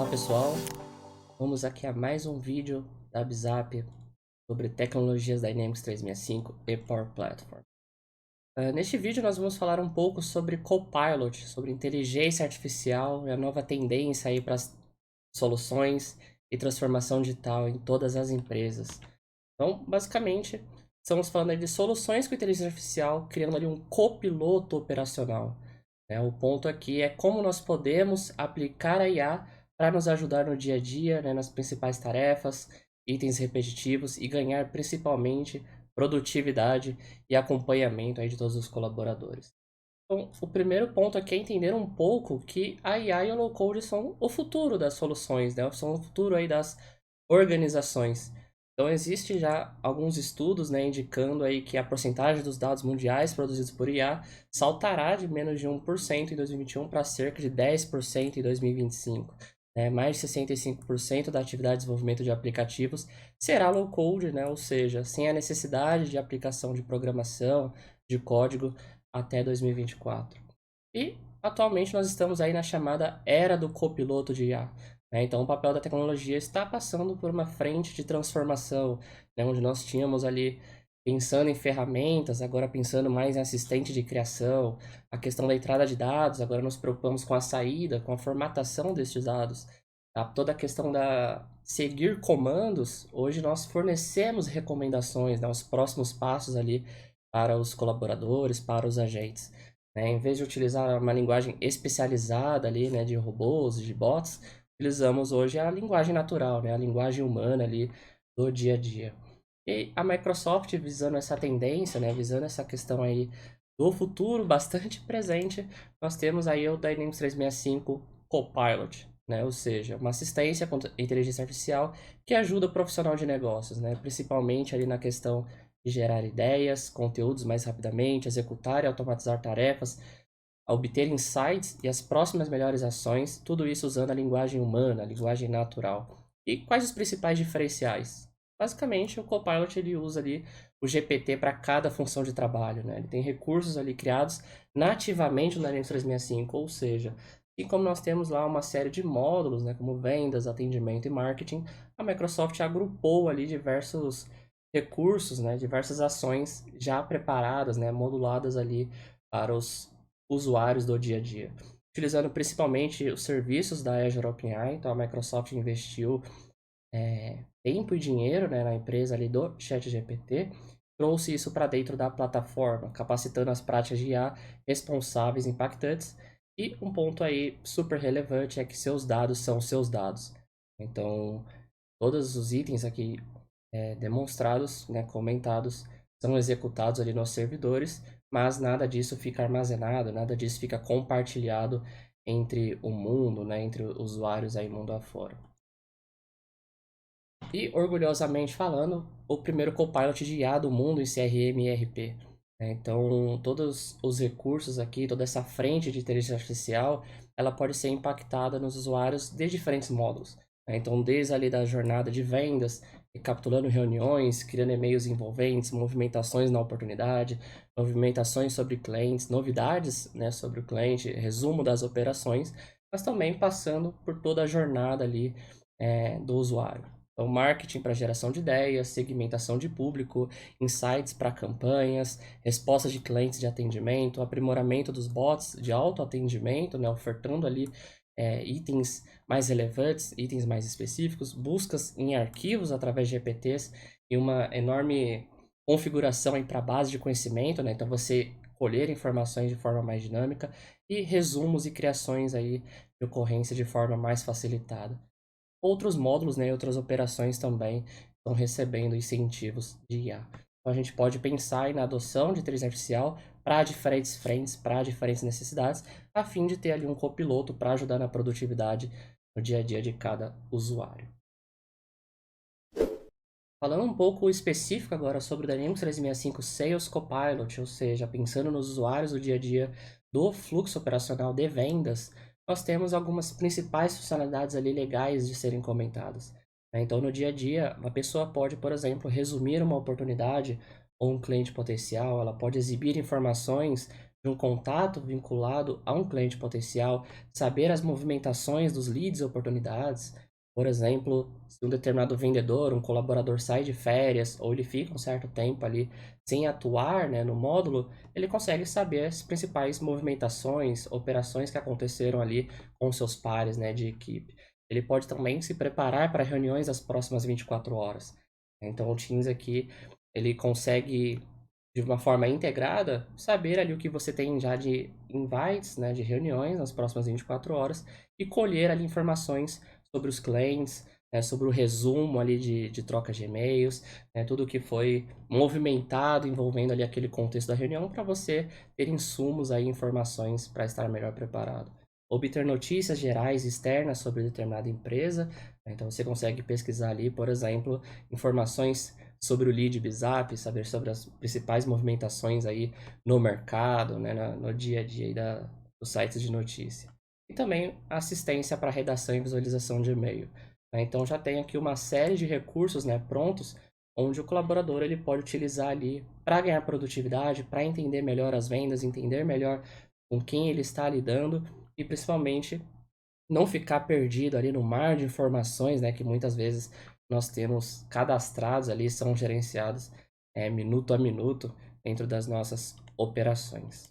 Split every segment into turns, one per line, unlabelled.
Olá pessoal, vamos aqui a mais um vídeo da Bizap sobre tecnologias Dynamics 365 e Power Platform. Neste vídeo nós vamos falar um pouco sobre Copilot, sobre inteligência artificial e a nova tendência aí para as soluções e transformação digital em todas as empresas. Então, basicamente, estamos falando aí de soluções com inteligência artificial, criando ali um copiloto operacional. O ponto aqui é como nós podemos aplicar a IA para nos ajudar no dia a dia, nas principais tarefas, itens repetitivos e ganhar principalmente produtividade e acompanhamento aí de todos os colaboradores. Então, o primeiro ponto aqui é entender um pouco que a IA e o low-code são o futuro das soluções, são o futuro aí das organizações. Então, existe já alguns estudos, indicando aí que a porcentagem dos dados mundiais produzidos por IA saltará de menos de 1% em 2021 para cerca de 10% em 2025. Mais de 65% da atividade de desenvolvimento de aplicativos será low-code, ou seja, sem a necessidade de aplicação de programação, de código, até 2024. E atualmente nós estamos aí na chamada era do copiloto de IA. Então o papel da tecnologia está passando por uma frente de transformação, onde nós tínhamos ali pensando em ferramentas, agora pensando mais em assistente de criação, a questão da entrada de dados, agora nos preocupamos com a saída, com a formatação desses dados. Toda a questão da seguir comandos, hoje nós fornecemos recomendações, os próximos passos ali para os colaboradores, para os agentes. Em vez de utilizar uma linguagem especializada ali, de robôs, de bots, utilizamos hoje a linguagem natural, a linguagem humana ali do dia a dia. E a Microsoft, visando essa tendência, visando essa questão aí do futuro bastante presente, nós temos aí o Dynamics 365 Copilot, ou seja, uma assistência com inteligência artificial que ajuda o profissional de negócios, principalmente ali na questão de gerar ideias, conteúdos mais rapidamente, executar e automatizar tarefas, obter insights e as próximas melhores ações, tudo isso usando a linguagem humana, a linguagem natural. E quais os principais diferenciais? Basicamente, o Copilot ele usa ali o GPT para cada função de trabalho, Ele tem recursos ali criados nativamente no Dynamics 365, ou seja, e como nós temos lá uma série de módulos, como vendas, atendimento e marketing, a Microsoft agrupou ali diversos recursos, diversas ações já preparadas, moduladas ali para os usuários do dia a dia. Utilizando principalmente os serviços da Azure OpenAI, então a Microsoft investiu tempo e dinheiro, na empresa ali do ChatGPT, trouxe isso para dentro da plataforma, capacitando as práticas de IA responsáveis e impactantes. E um ponto aí super relevante é que seus dados são seus dados. Então, todos os itens aqui demonstrados, comentados, são executados ali nos servidores, mas nada disso fica armazenado, nada disso fica compartilhado entre o mundo, entre usuários aí mundo afora. E, orgulhosamente falando, o primeiro Copilot de IA do mundo em CRM e ERP. Então, todos os recursos aqui, toda essa frente de inteligência artificial, ela pode ser impactada nos usuários de diferentes módulos. Então, desde ali da jornada de vendas, recapitulando reuniões, criando e-mails envolventes, movimentações na oportunidade, movimentações sobre clientes, novidades sobre o cliente, resumo das operações, mas também passando por toda a jornada ali do usuário. Então, marketing para geração de ideias, segmentação de público, insights para campanhas, respostas de clientes de atendimento, aprimoramento dos bots de autoatendimento, ofertando ali itens mais relevantes, itens mais específicos, buscas em arquivos através de GPTs e uma enorme configuração para a base de conhecimento, então você colher informações de forma mais dinâmica e resumos e criações aí de ocorrência de forma mais facilitada. Outros módulos, e outras operações também estão recebendo incentivos de IA. Então, a gente pode pensar aí na adoção de inteligência artificial para diferentes frentes, para diferentes necessidades, a fim de ter ali um copiloto para ajudar na produtividade no dia a dia de cada usuário. Falando um pouco específico agora sobre o Dynamics 365 Sales Copilot, ou seja, pensando nos usuários do dia a dia do fluxo operacional de vendas, nós temos algumas principais funcionalidades ali legais de serem comentadas. Então, no dia a dia, uma pessoa pode, por exemplo, resumir uma oportunidade ou um cliente potencial, ela pode exibir informações de um contato vinculado a um cliente potencial, saber as movimentações dos leads e oportunidades. Por exemplo, se um determinado vendedor, um colaborador sai de férias ou ele fica um certo tempo ali sem atuar, né, no módulo, ele consegue saber as principais movimentações, operações que aconteceram ali com seus pares, né, de equipe. Ele pode também se preparar para reuniões das próximas 24 horas. Então, o Teams aqui, ele consegue, de uma forma integrada, saber ali o que você tem já de invites, né, de reuniões nas próximas 24 horas e colher ali informações sobre os clientes, né, sobre o resumo ali de troca de e-mails, né, tudo que foi movimentado envolvendo ali aquele contexto da reunião para você ter insumos aí, informações para estar melhor preparado. Obter notícias gerais externas sobre determinada empresa, né, então você consegue pesquisar ali, por exemplo, informações sobre o lead BZAP, saber sobre as principais movimentações aí no mercado, né, no dia a dia aí dos sites de notícia. E também assistência para redação e visualização de e-mail, né? Então já tem aqui uma série de recursos, né, prontos, onde o colaborador ele pode utilizar ali para ganhar produtividade, para entender melhor as vendas, entender melhor com quem ele está lidando e principalmente não ficar perdido ali no mar de informações, né, que muitas vezes nós temos cadastrados ali, são gerenciados minuto a minuto dentro das nossas operações.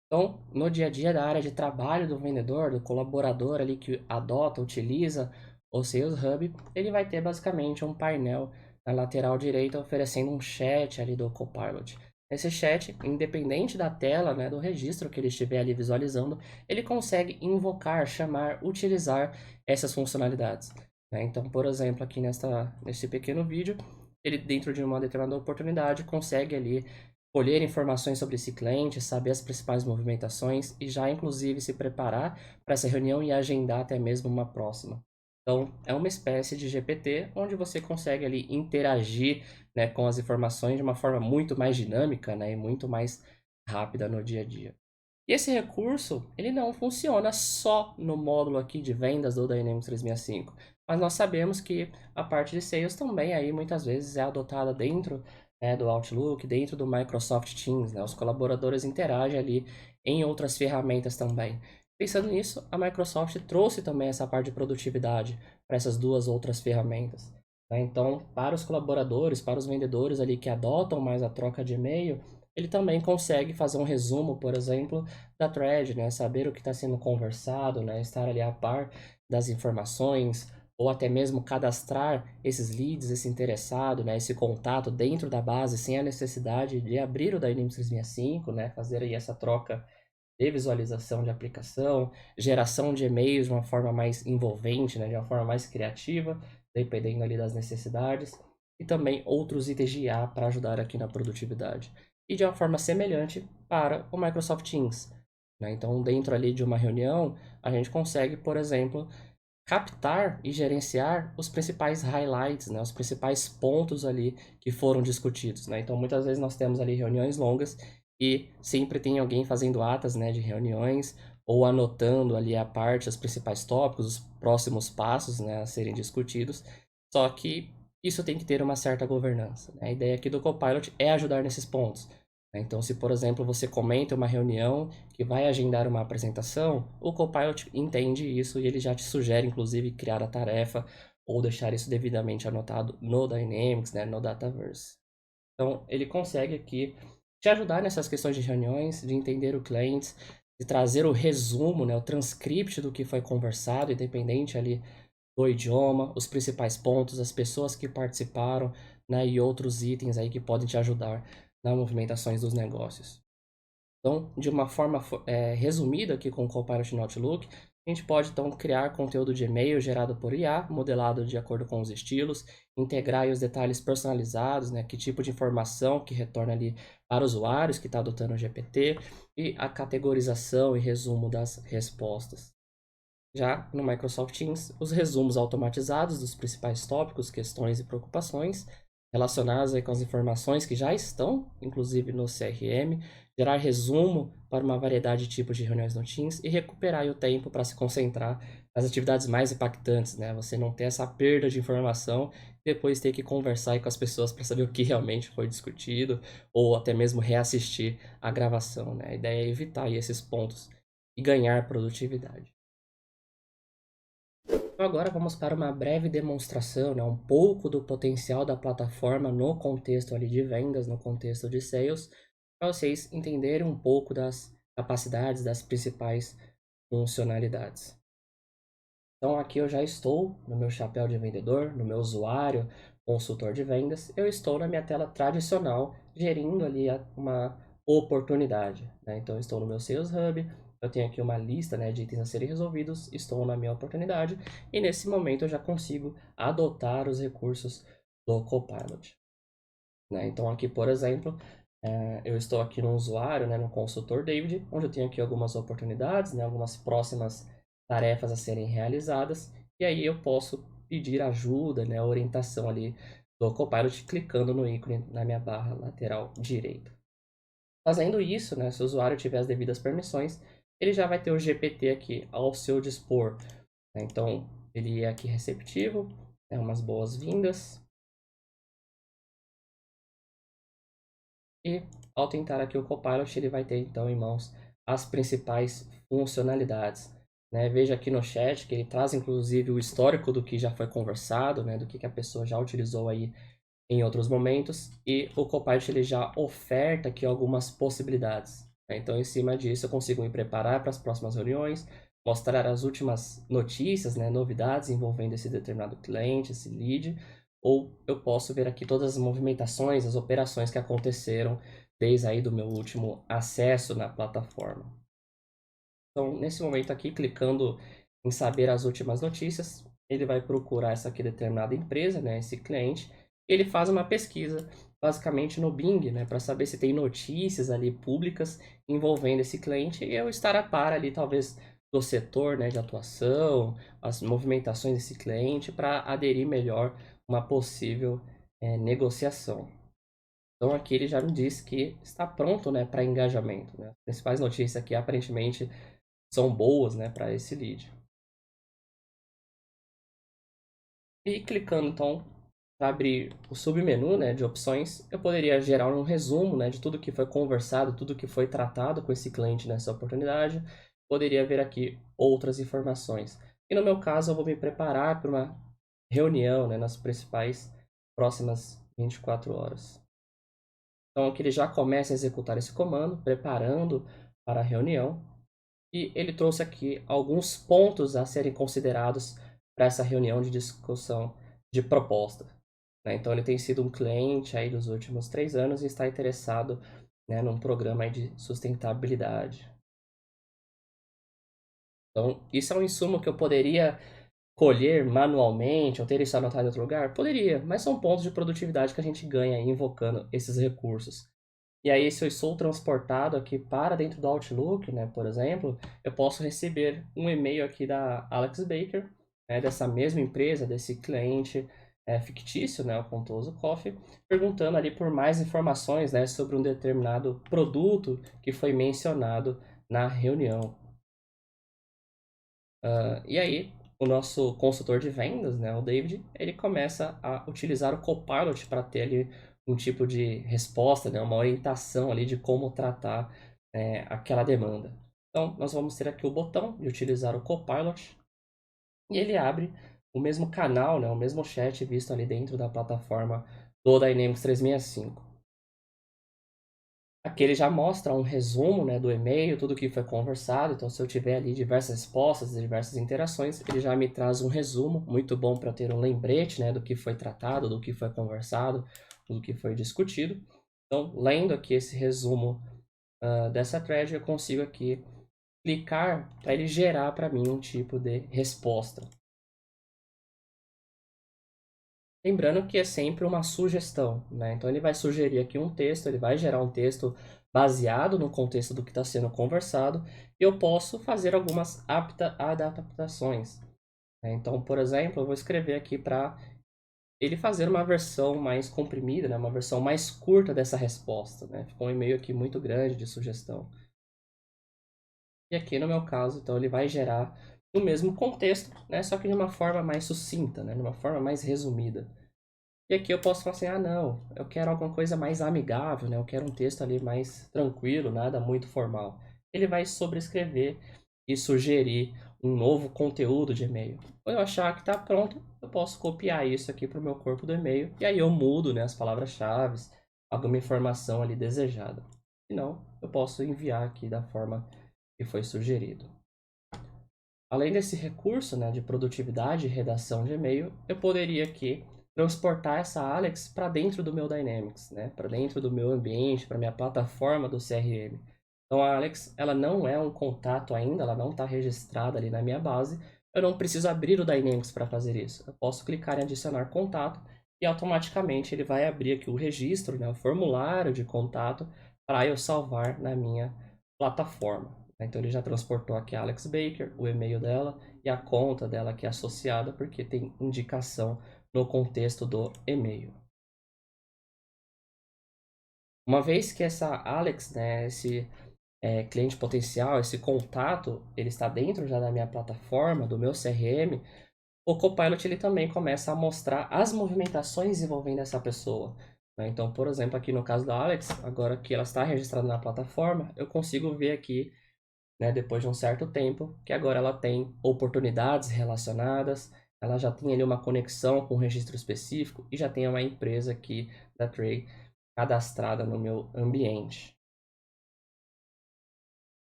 Então, no dia a dia da área de trabalho do vendedor, do colaborador ali que adota, utiliza o Sales Hub, ele vai ter basicamente um painel na lateral direita oferecendo um chat ali do Copilot. Esse chat, independente da tela, né, do registro que ele estiver ali visualizando, ele consegue invocar, chamar, utilizar essas funcionalidades, né? Então, por exemplo, aqui nesse pequeno vídeo, ele dentro de uma determinada oportunidade consegue ali colher informações sobre esse cliente, saber as principais movimentações e já inclusive se preparar para essa reunião e agendar até mesmo uma próxima. Então, é uma espécie de GPT onde você consegue ali interagir, né, com as informações de uma forma muito mais dinâmica, né, e muito mais rápida no dia a dia. E esse recurso, ele não funciona só no módulo aqui de vendas do Dynamics 365, mas nós sabemos que a parte de sales também aí muitas vezes é adotada dentro, né, do Outlook, dentro do Microsoft Teams, né? Os colaboradores interagem ali em outras ferramentas também. Pensando nisso, a Microsoft trouxe também essa parte de produtividade para essas duas outras ferramentas, né? Então, para os colaboradores, para os vendedores ali que adotam mais a troca de e-mail, ele também consegue fazer um resumo, por exemplo, da thread, né? Saber o que está sendo conversado, né? Estar ali a par das informações, ou até mesmo cadastrar esses leads, esse interessado, né? Esse contato dentro da base, sem a necessidade de abrir o Dynamics 365, né? Fazer aí essa troca de visualização de aplicação, geração de e-mails de uma forma mais envolvente, né? De uma forma mais criativa, dependendo ali das necessidades, e também outros itens de IA para ajudar aqui na produtividade e de uma forma semelhante para o Microsoft Teams, né? Então, dentro ali de uma reunião, a gente consegue, por exemplo, captar e gerenciar os principais highlights, né? Os principais pontos ali que foram discutidos, né? Então, muitas vezes nós temos ali reuniões longas e sempre tem alguém fazendo atas, né, de reuniões ou anotando ali a parte, os principais tópicos, os próximos passos, né, a serem discutidos. Só que isso tem que ter uma certa governança, né? A ideia aqui do Copilot é ajudar nesses pontos, né? Então, se por exemplo você comenta uma reunião que vai agendar uma apresentação, o Copilot entende isso e ele já te sugere, inclusive, criar a tarefa ou deixar isso devidamente anotado no Dynamics, né, no Dataverse. Então, ele consegue aqui te ajudar nessas questões de reuniões, de entender o cliente, de trazer o resumo, né, o transcript do que foi conversado, independente ali do idioma, os principais pontos, as pessoas que participaram, né, e outros itens aí que podem te ajudar nas movimentações dos negócios. Então, de uma forma resumida aqui com o Copilot no Outlook, a gente pode então criar conteúdo de e-mail gerado por IA, modelado de acordo com os estilos, integrar os detalhes personalizados, né, que tipo de informação que retorna ali para usuários que está adotando o GPT, e a categorização e resumo das respostas. Já no Microsoft Teams, os resumos automatizados dos principais tópicos, questões e preocupações, relacionadas aí com as informações que já estão, inclusive, no CRM, gerar resumo para uma variedade de tipos de reuniões no Teams e recuperar aí o tempo para se concentrar nas atividades mais impactantes, né? Você não ter essa perda de informação e depois ter que conversar aí com as pessoas para saber o que realmente foi discutido ou até mesmo reassistir a gravação, né? A ideia é evitar aí esses pontos e ganhar produtividade. Então agora vamos para uma breve demonstração, né, um pouco do potencial da plataforma no contexto ali de vendas, no contexto de sales, para vocês entenderem um pouco das capacidades, das principais funcionalidades. Então aqui eu já estou no meu chapéu de vendedor, no meu usuário, consultor de vendas, eu estou na minha tela tradicional, gerindo ali uma oportunidade, né? Então eu estou no meu Sales Hub, eu tenho aqui uma lista, né, de itens a serem resolvidos, estou na minha oportunidade e nesse momento eu já consigo adotar os recursos do Copilot, né? Então aqui, por exemplo, eu estou aqui no usuário, né, no consultor David, onde eu tenho aqui algumas oportunidades, né, algumas próximas tarefas a serem realizadas, e aí eu posso pedir ajuda, né, orientação ali do Copilot clicando no ícone na minha barra lateral direita. Fazendo isso, né, se o usuário tiver as devidas permissões, ele já vai ter o GPT aqui ao seu dispor, né? Então, ele é aqui receptivo, é umas boas-vindas, e ao tentar aqui o Copilot, ele vai ter então em mãos as principais funcionalidades, né? Veja aqui no chat que ele traz inclusive o histórico do que já foi conversado, né? Do que a pessoa já utilizou aí em outros momentos, e o Copilot ele já oferta aqui algumas possibilidades, né? Então, em cima disso, eu consigo me preparar para as próximas reuniões, mostrar as últimas notícias, né, novidades envolvendo esse determinado cliente, esse lead, ou eu posso ver aqui todas as movimentações, as operações que aconteceram desde aí do meu último acesso na plataforma. Então, nesse momento aqui, clicando em saber as últimas notícias, ele vai procurar essa aqui determinada empresa, né, esse cliente, ele faz uma pesquisa basicamente no Bing, né, para saber se tem notícias ali públicas envolvendo esse cliente e eu estar a par ali talvez do setor, né, de atuação, as movimentações desse cliente para aderir melhor uma possível negociação. Então aqui ele já me disse que está pronto, né, para engajamento, né? As principais notícias aqui aparentemente são boas, né, para esse lead. E clicando então para abrir o submenu, né, de opções, eu poderia gerar um resumo, né, de tudo que foi conversado, tudo que foi tratado com esse cliente nessa oportunidade. Poderia ver aqui outras informações. E no meu caso, eu vou me preparar para uma reunião, né, nas principais próximas 24 horas. Então aqui ele já começa a executar esse comando, preparando para a reunião. E ele trouxe aqui alguns pontos a serem considerados para essa reunião de discussão de proposta, né? Então, ele tem sido um cliente aí dos últimos 3 anos e está interessado, né, num programa aí de sustentabilidade. Então, isso é um insumo que eu poderia colher manualmente ou ter isso anotado em outro lugar? Poderia, mas são pontos de produtividade que a gente ganha invocando esses recursos. E aí, se eu sou transportado aqui para dentro do Outlook, né, por exemplo, eu posso receber um e-mail aqui da Alex Baker, né, dessa mesma empresa, desse cliente fictício, né, o Contoso Coffee, perguntando ali por mais informações, né, sobre um determinado produto que foi mencionado na reunião. E aí, o nosso consultor de vendas, né, o David, ele começa a utilizar o Copilot para ter ali um tipo de resposta, né, uma orientação ali de como tratar aquela demanda. Então, nós vamos ter aqui o botão de utilizar o Copilot e ele abre o mesmo canal, né, o mesmo chat visto ali dentro da plataforma do Dynamics 365. Aqui ele já mostra um resumo, né, do e-mail, tudo que foi conversado. Então, se eu tiver ali diversas respostas, diversas interações, ele já me traz um resumo, muito bom para ter um lembrete, né, do que foi tratado, do que foi conversado, do que foi discutido. Então, lendo aqui esse resumo dessa thread, eu consigo aqui clicar para ele gerar para mim um tipo de resposta. Lembrando que é sempre uma sugestão, né? Então ele vai sugerir aqui um texto, ele vai gerar um texto baseado no contexto do que está sendo conversado, e eu posso fazer algumas adaptações, né? Então, por exemplo, eu vou escrever aqui para ele fazer uma versão mais comprimida, né, uma versão mais curta dessa resposta, né? Ficou um e-mail aqui muito grande de sugestão. E aqui no meu caso, então ele vai gerar no mesmo contexto, né, só que de uma forma mais sucinta, né, de uma forma mais resumida. E aqui eu posso falar assim, ah não, eu quero alguma coisa mais amigável, né, eu quero um texto ali mais tranquilo, nada muito formal. Ele vai sobrescrever e sugerir um novo conteúdo de e-mail. Quando eu achar que está pronto, eu posso copiar isso aqui para o meu corpo do e-mail e aí eu mudo, né, as palavras-chave, alguma informação ali desejada. Se não, eu posso enviar aqui da forma que foi sugerido. Além desse recurso, né, de produtividade e redação de e-mail, eu poderia aqui transportar essa Alex para dentro do meu Dynamics, né, para dentro do meu ambiente, para minha plataforma do CRM. Então a Alex, ela não é um contato ainda, ela não está registrada ali na minha base. Eu não preciso abrir o Dynamics para fazer isso. Eu posso clicar em adicionar contato e automaticamente ele vai abrir aqui o registro, né, o formulário de contato para eu salvar na minha plataforma. Então ele já transportou aqui a Alex Baker, o e-mail dela e a conta dela aqui associada, porque tem indicação no contexto do e-mail. Uma vez que essa Alex, né, esse cliente potencial, esse contato, ele está dentro já da minha plataforma, do meu CRM, o Copilot ele também começa a mostrar as movimentações envolvendo essa pessoa. Né? Então, por exemplo, aqui no caso da Alex, agora que ela está registrada na plataforma, eu consigo ver aqui, né, depois de um certo tempo, que agora ela tem oportunidades relacionadas, ela já tem ali uma conexão com um registro específico e já tem uma empresa aqui da Tray cadastrada no meu ambiente.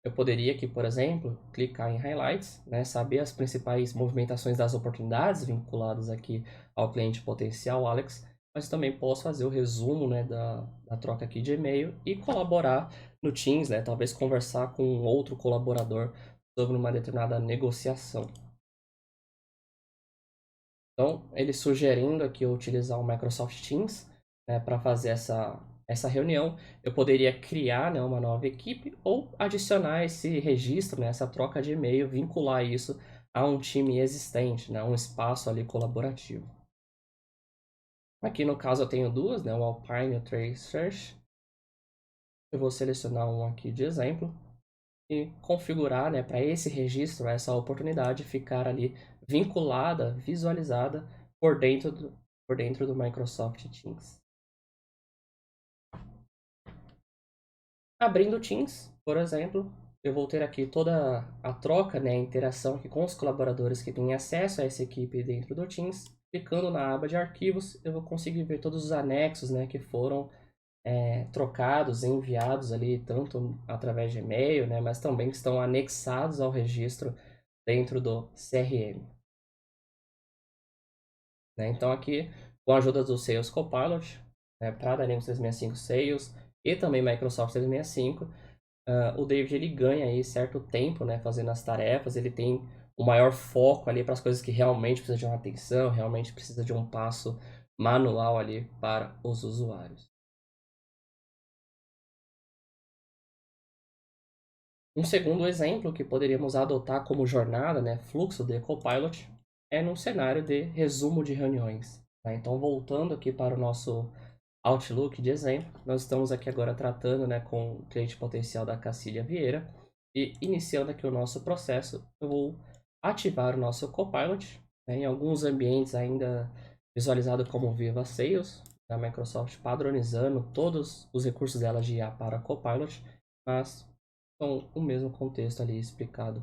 Eu poderia aqui, por exemplo, clicar em Highlights, né, saber as principais movimentações das oportunidades vinculadas aqui ao cliente potencial Alex, mas também posso fazer o resumo, né, da troca aqui de e-mail e colaborar no Teams, né, talvez conversar com um outro colaborador sobre uma determinada negociação. Então, ele sugerindo aqui eu utilizar o Microsoft Teams, né, para fazer essa reunião, eu poderia criar, né, uma nova equipe ou adicionar esse registro, né, essa troca de e-mail, vincular isso a um time existente, né, um espaço ali colaborativo. Aqui no caso eu tenho duas, né, o Alpine e o Trace Search. Eu vou selecionar um aqui de exemplo e configurar, né, para esse registro, essa oportunidade ficar ali vinculada, visualizada por dentro do Microsoft Teams. Abrindo o Teams, por exemplo, eu vou ter aqui toda a troca, né, a interação aqui com os colaboradores que têm acesso a essa equipe dentro do Teams. Clicando na aba de arquivos, eu vou conseguir ver todos os anexos, né, que foram trocados, enviados ali, tanto através de e-mail, né, mas também que estão anexados ao registro dentro do CRM. Né? Então aqui, com a ajuda do Sales Copilot, né, para Dynamics 365 Sales e também Microsoft 365, o David ele ganha aí certo tempo, né, fazendo as tarefas, ele tem o maior foco ali para as coisas que realmente precisam de uma atenção, realmente precisa de um passo manual ali para os usuários. Um segundo exemplo que poderíamos adotar como jornada, né, fluxo de Copilot, é num cenário de resumo de reuniões. Tá? Então, voltando aqui para o nosso Outlook de exemplo, nós estamos aqui agora tratando, né, com o cliente potencial da Cacília Vieira e iniciando aqui o nosso processo, eu vou ativar o nosso Copilot, né, em alguns ambientes ainda visualizado como Viva Sales, da Microsoft padronizando todos os recursos dela de IA para Copilot, mas com o mesmo contexto ali explicado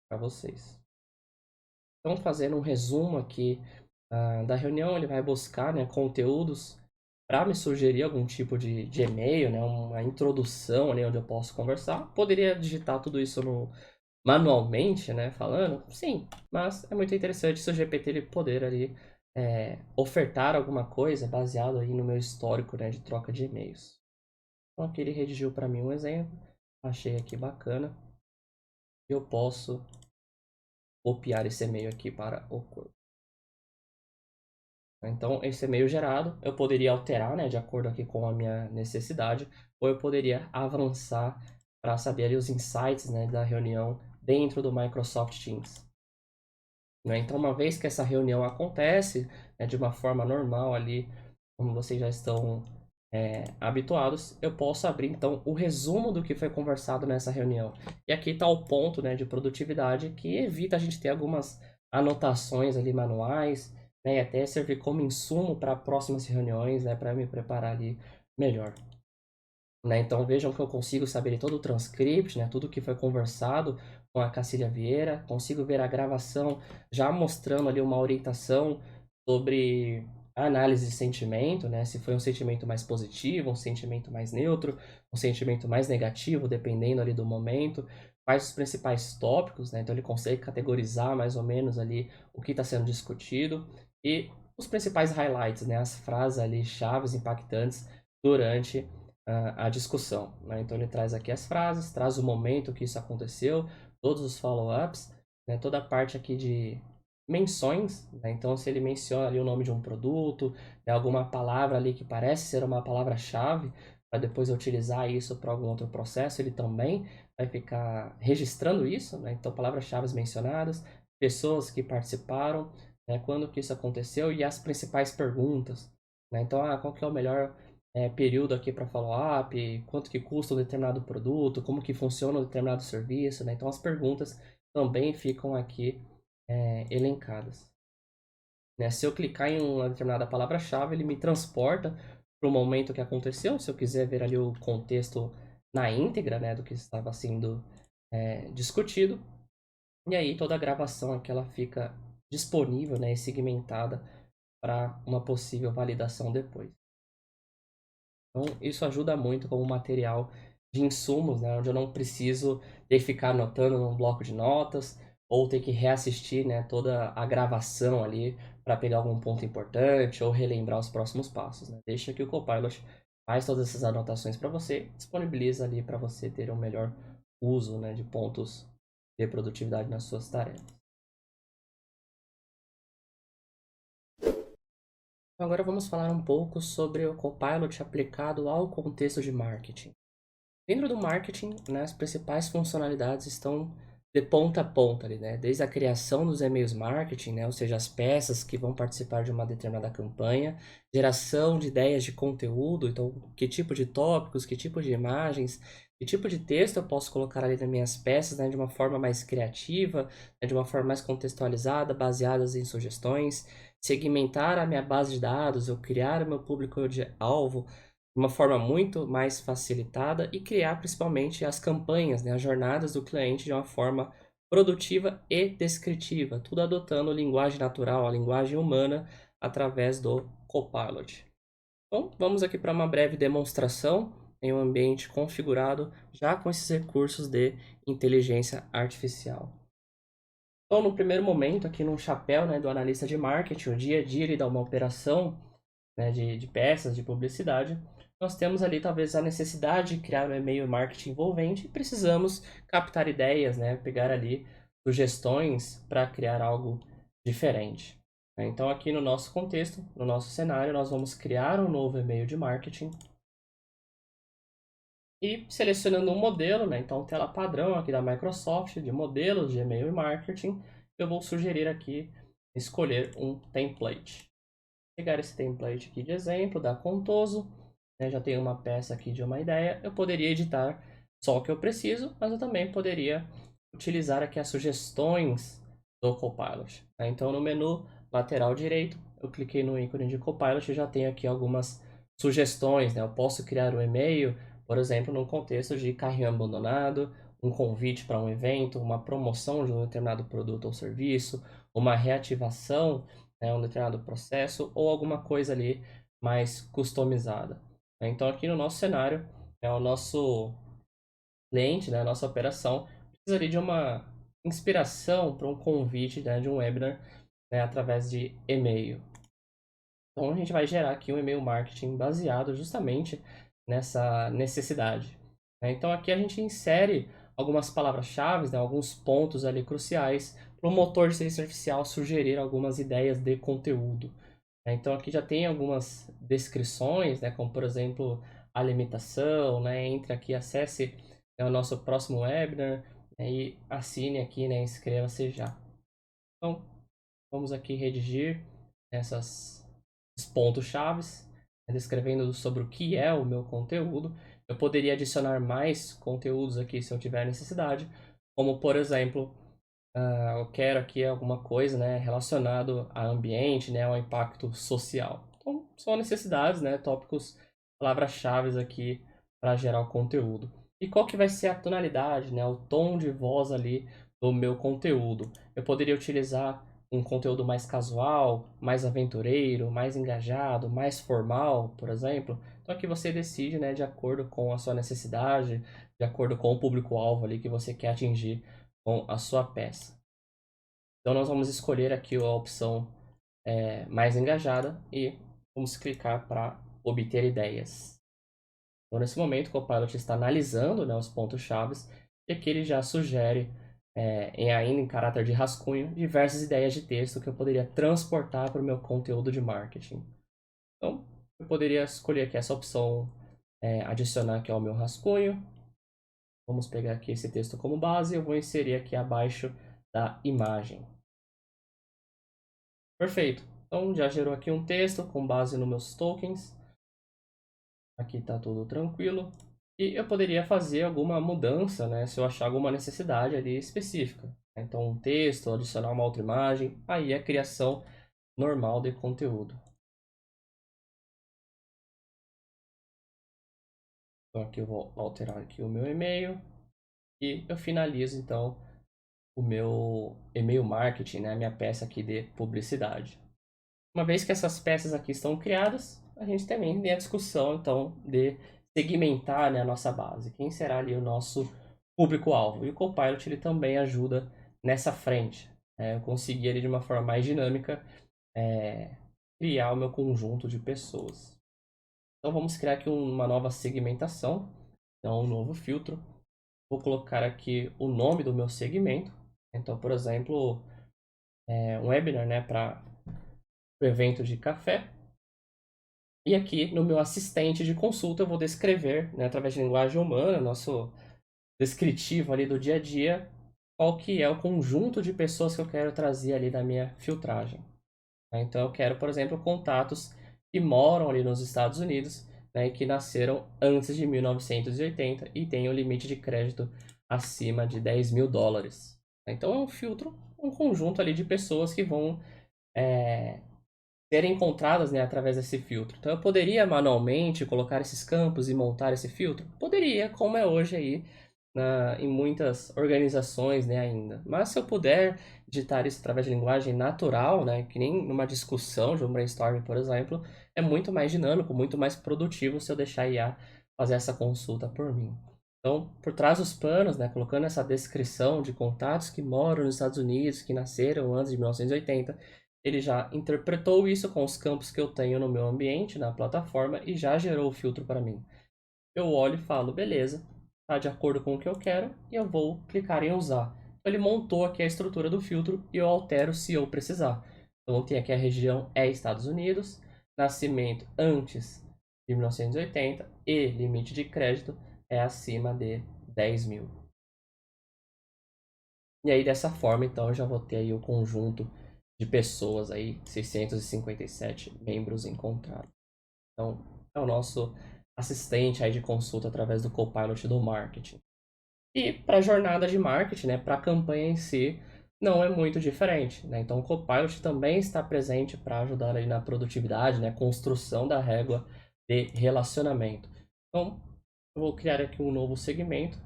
para vocês. Então, fazendo um resumo aqui da reunião, ele vai buscar, né, conteúdos para me sugerir algum tipo de e-mail, né, uma introdução ali onde eu posso conversar. Poderia digitar tudo isso manualmente, né, falando? Sim, mas é muito interessante se o GPT ele poder ali ofertar alguma coisa baseado aí no meu histórico, né, de troca de e-mails. Então aqui ele redigiu para mim um exemplo, achei aqui bacana. Eu posso copiar esse e-mail aqui para o corpo. Então, esse e-mail gerado, eu poderia alterar, né, de acordo aqui com a minha necessidade, ou eu poderia avançar para saber ali os insights, né, da reunião dentro do Microsoft Teams. né? Então, uma vez que essa reunião acontece, né, de uma forma normal ali, como vocês já estão habituados, eu posso abrir então o resumo do que foi conversado nessa reunião. E aqui está o ponto, né, de produtividade que evita a gente ter algumas anotações ali manuais, né, e até servir como insumo para próximas reuniões, né, para me preparar ali melhor. Né? Então vejam que eu consigo saber todo o transcript, né? Tudo que foi conversado com a Cacília Vieira, consigo ver a gravação já mostrando ali uma orientação sobre a análise de sentimento, né? Se foi um sentimento mais positivo, um sentimento mais neutro, um sentimento mais negativo, dependendo ali do momento, quais os principais tópicos, né? Então ele consegue categorizar mais ou menos ali o que está sendo discutido e os principais highlights, né? As frases ali chaves impactantes durante a discussão, né? Então ele traz aqui as frases, traz o momento que isso aconteceu, todos os follow-ups, né? Toda a parte aqui de menções, né? Então se ele menciona ali o nome de um produto, né? Alguma palavra ali que parece ser uma palavra-chave, para depois eu utilizar isso para algum outro processo, ele também vai ficar registrando isso, né? Então palavras-chave mencionadas, pessoas que participaram, né? Quando que isso aconteceu e as principais perguntas, né? Então, qual que é o melhor período aqui para follow-up, quanto que custa um determinado produto, como que funciona um determinado serviço, né? Então as perguntas também ficam aqui elencadas. Né? Se eu clicar em uma determinada palavra-chave, ele me transporta para o momento que aconteceu. Se eu quiser ver ali o contexto na íntegra, né, do que estava sendo discutido, e aí toda a gravação aqui ela fica disponível, né, e segmentada para uma possível validação depois. Então, isso ajuda muito como material de insumos, né? Onde eu não preciso ter que ficar anotando num bloco de notas ou ter que reassistir, né, toda a gravação ali para pegar algum ponto importante ou relembrar os próximos passos, né? Deixa que o Copilot faz todas essas anotações para você, disponibiliza ali para você ter um melhor uso, né, de pontos de produtividade nas suas tarefas. Então, agora vamos falar um pouco sobre o Copilot aplicado ao contexto de marketing. Dentro do marketing, né, as principais funcionalidades estão de ponta a ponta ali, né? Desde a criação dos e-mails marketing, né? Ou seja, as peças que vão participar de uma determinada campanha, geração de ideias de conteúdo, então que tipo de tópicos, que tipo de imagens, que tipo de texto eu posso colocar ali nas minhas peças, né? De uma forma mais criativa, né? De uma forma mais contextualizada, baseadas em sugestões, segmentar a minha base de dados, eu criar o meu público-alvo de uma forma muito mais facilitada e criar principalmente as campanhas, né, as jornadas do cliente de uma forma produtiva e descritiva, tudo adotando linguagem natural, a linguagem humana através do Copilot. Bom, vamos aqui para uma breve demonstração em um ambiente configurado já com esses recursos de inteligência artificial. Então, no primeiro momento, aqui no chapéu, né, do analista de marketing, o dia a dia ele dá uma operação, né, de peças de publicidade, nós temos ali talvez a necessidade de criar um e-mail marketing envolvente e precisamos captar ideias, né, pegar ali sugestões para criar algo diferente. Então aqui no nosso contexto, no nosso cenário, nós vamos criar um novo e-mail de marketing e selecionando um modelo, né, então tela padrão aqui da Microsoft de modelos de e-mail e marketing, eu vou sugerir aqui escolher um template. Pegar esse template aqui de exemplo da Contoso, né, já tenho uma peça aqui de uma ideia, eu poderia editar só o que eu preciso, mas eu também poderia utilizar aqui as sugestões do Copilot, né? Então no menu lateral direito, eu cliquei no ícone de Copilot e já tenho aqui algumas sugestões, né? Eu posso criar um e-mail, por exemplo, no contexto de carrinho abandonado, um convite para um evento, uma promoção de um determinado produto ou serviço, uma reativação, né, um determinado processo ou alguma coisa ali mais customizada. Então aqui no nosso cenário, o nosso cliente, né, a nossa operação, precisa ali de uma inspiração para um convite, né, de um webinar, né, através de e-mail. Então a gente vai gerar aqui um e-mail marketing baseado justamente nessa necessidade, né? Então aqui a gente insere algumas palavras-chave, né, alguns pontos ali cruciais para o motor de inteligência artificial sugerir algumas ideias de conteúdo, né? Então aqui já tem algumas descrições, né, como por exemplo a limitação, né, entre aqui acesse, né, o nosso próximo webinar, né, e assine aqui, né, inscreva-se já. Então Vamos aqui redigir esses pontos-chaves, descrevendo sobre o que é o meu conteúdo. Eu poderia adicionar mais conteúdos aqui se eu tiver necessidade, como por exemplo, eu quero aqui alguma coisa, né, relacionado ao ambiente, né, ao impacto social. Então, são necessidades, né, tópicos, palavras-chave aqui para gerar o conteúdo. E qual que vai ser a tonalidade, né, o tom de voz ali do meu conteúdo? Eu poderia utilizar um conteúdo mais casual, mais aventureiro, mais engajado, mais formal, por exemplo. Então aqui você decide, né, de acordo com a sua necessidade, de acordo com o público-alvo ali que você quer atingir com a sua peça. Então nós vamos escolher aqui a opção mais engajada e vamos clicar para obter ideias. Então nesse momento o Copilot está analisando, né, os pontos-chave e aqui ele já sugere, ainda em caráter de rascunho, diversas ideias de texto que eu poderia transportar para o meu conteúdo de marketing. Então eu poderia escolher aqui essa opção, adicionar aqui ao meu rascunho. Vamos pegar aqui esse texto como base e eu vou inserir aqui abaixo da imagem. Perfeito. Então já gerou aqui um texto com base nos meus tokens. Aqui está tudo tranquilo. E eu poderia fazer alguma mudança, né, se eu achar alguma necessidade ali específica. Então um texto, adicionar uma outra imagem, aí é a criação normal de conteúdo. Então aqui eu vou alterar aqui o meu e-mail e eu finalizo então o meu e-mail marketing, né, a minha peça aqui de publicidade. Uma vez que essas peças aqui estão criadas, a gente também tem a discussão, então, de segmentar, né, a nossa base. Quem será ali o nosso público-alvo? E o Copilot ele também ajuda nessa frente. Eu consegui ali de uma forma mais dinâmica criar o meu conjunto de pessoas. Então vamos criar aqui uma nova segmentação, então um novo filtro. Vou colocar aqui o nome do meu segmento. Então, por exemplo, um webinar, né, para o evento de café. E aqui no meu assistente de consulta eu vou descrever, né, através de linguagem humana, nosso descritivo ali do dia a dia, qual que é o conjunto de pessoas que eu quero trazer ali da minha filtragem. Né? Então eu quero, por exemplo, contatos que moram ali nos Estados Unidos, né, e que nasceram antes de 1980 e têm o limite de crédito acima de $10.000. Então é um filtro, um conjunto ali de pessoas que vão serem encontradas, né, através desse filtro. Então eu poderia manualmente colocar esses campos e montar esse filtro? Poderia, como é hoje aí em muitas organizações, né, ainda. Mas se eu puder digitar isso através de linguagem natural, né, que nem numa discussão de um brainstorming, por exemplo, é muito mais dinâmico, muito mais produtivo se eu deixar a IA fazer essa consulta por mim. Então, por trás dos panos, né, colocando essa descrição de contatos que moram nos Estados Unidos, que nasceram antes de 1980, ele já interpretou isso com os campos que eu tenho no meu ambiente, na plataforma, e já gerou o filtro para mim. Eu olho e falo, beleza, está de acordo com o que eu quero, e eu vou clicar em usar. Então, ele montou aqui a estrutura do filtro e eu altero se eu precisar. Então tem aqui a região Estados Unidos, nascimento antes de 1980 e limite de crédito é acima de 10 mil. E aí dessa forma, então, eu já vou ter aí o conjunto de pessoas aí, 657 membros encontrados. Então, é o nosso assistente aí de consulta através do Copilot do marketing. E para a jornada de marketing, né, para a campanha em si, não é muito diferente, né? Então, o Copilot também está presente para ajudar aí na produtividade, né, construção da régua de relacionamento. Então, eu vou criar aqui um novo segmento.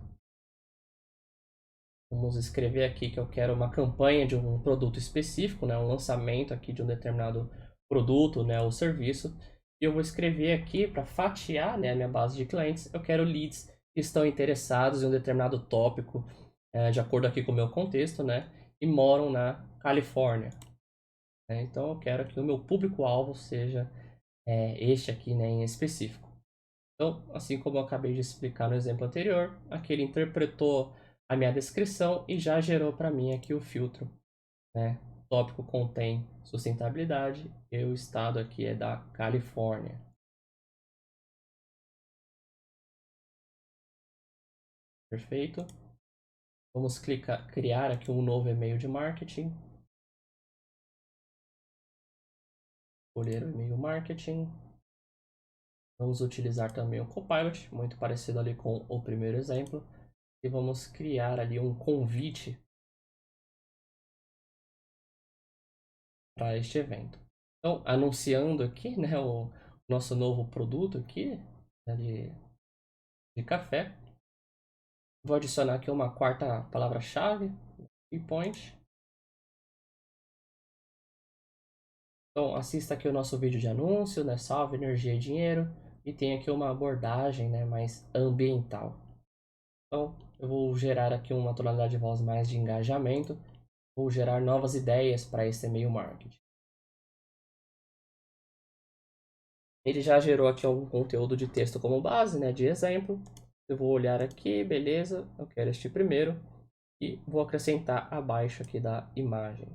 Vamos escrever aqui que eu quero uma campanha de um produto específico, né, um lançamento aqui de um determinado produto, né, ou serviço. E eu vou escrever aqui para fatiar, né, a minha base de clientes. Eu quero leads que estão interessados em um determinado tópico, de acordo aqui com o meu contexto, né, e moram na Califórnia. Né? Então eu quero que o meu público-alvo seja este aqui, né, em específico. Então, assim como eu acabei de explicar no exemplo anterior, aqui ele interpretou a minha descrição e já gerou para mim aqui o filtro. Né? O tópico contém sustentabilidade e o estado aqui é da Califórnia. Perfeito? Vamos criar aqui um novo e-mail de marketing. escolher o e-mail marketing. Vamos utilizar também o Copilot, muito parecido ali com o primeiro exemplo. E vamos criar ali um convite para este evento. Então, anunciando aqui, né, o nosso novo produto aqui, né, de café. Vou adicionar aqui uma quarta palavra-chave, key point. Então, assista aqui o nosso vídeo de anúncio, né, salve, energia e dinheiro. E tem aqui uma abordagem, né, mais ambiental. Então, eu vou gerar aqui uma tonalidade de voz mais de engajamento. Vou gerar novas ideias para esse e-mail marketing. Ele já gerou aqui algum conteúdo de texto como base, né, de exemplo. Eu vou olhar aqui, beleza, eu quero este primeiro. E vou acrescentar abaixo aqui da imagem.